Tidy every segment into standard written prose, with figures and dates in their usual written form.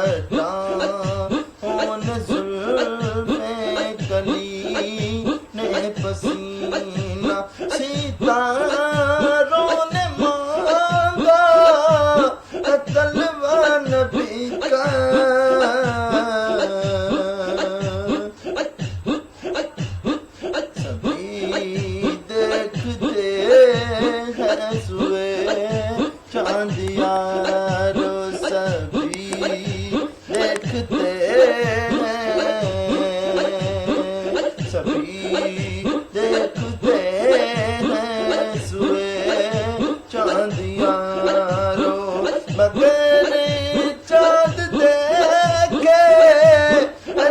گھٹا ان زلف کلی نے پسینہ ستاروں نے مانگا طلب نبی کا چاند یارو سبھی دیکھتے ہیں سبھی دیکھتے ہیں سوئے چاند یارو مگر چاند دیکھے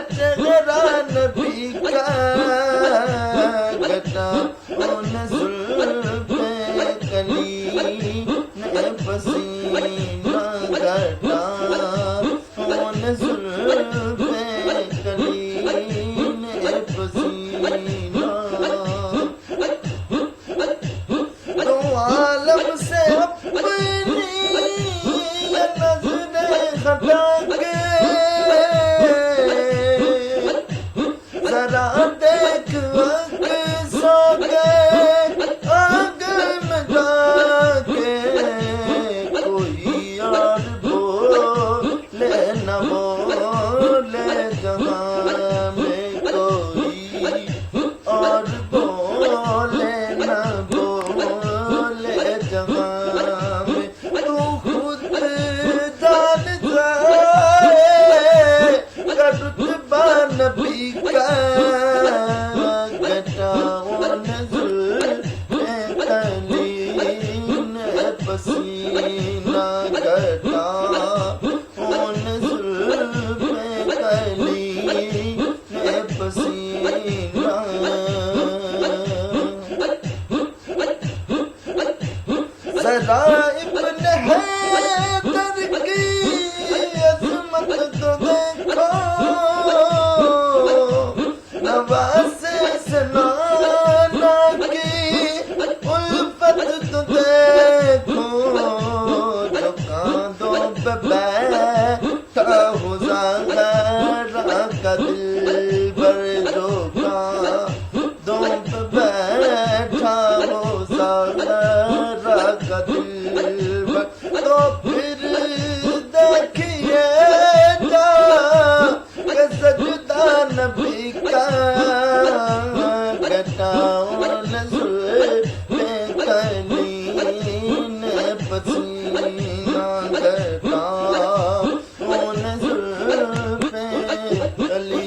چہرہ نبی کا گھٹا ان زلف کلی نے پسینہ گھٹا ان زلف کلی نے پسینہ تو عالم سے اپنی یہ نظریں ہٹا کے ذرا دیکھ سو گئے آگے میں جا کے کوئی اور بولے نہ بولے جہاں میں کوئی اور بولے نہ بولے جہاں میں تو خود جان جائے کہ رتبہ نبی کا گھٹا ان زلف کلی نے پسینہ گھٹا ان زلف کلی نے پسینہ ذرا ابن حیدر کی عظمت تو دیکھو نواسے سے نانا کی الفت تو دیکھو جو کاندھوں پہ بیٹھا ہو زہرا کا دلبر جو کاندھوں پہ بیٹھا ہو زہرا کا دلبر تو پھر دیکھیے جا کہ سجدہ نبی کا گھٹا ان زلف کلی نے پسینہ گھٹا ان زلف کلی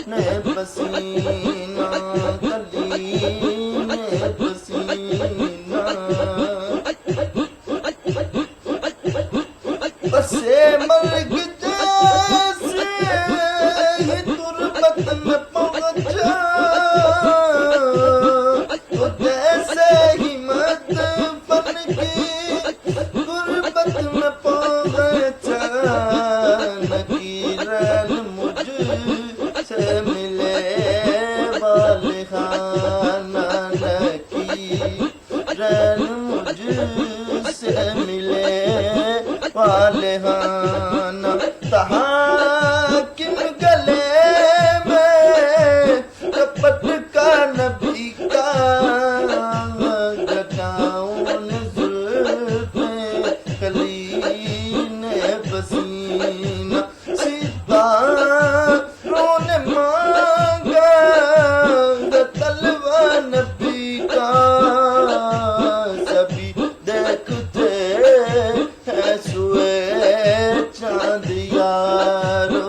نے پسینہ کلی نے پسینہ بسے مرگ جیسے ہی تربت میں پہنچا تو جیسے ہی مدفن کی تربت میں پہنچا نکیرن مجھ سے ملے والہانہ نکیرن مجھ سے ملے والہانہ تحاکم گلے میں کپٹ کا نبی کا گھٹا ان زلف کلی نے پسینہ ستاروں نے مانگا طلب نبی کا سبھی دیکھتے ہیں سوئے چاند یارو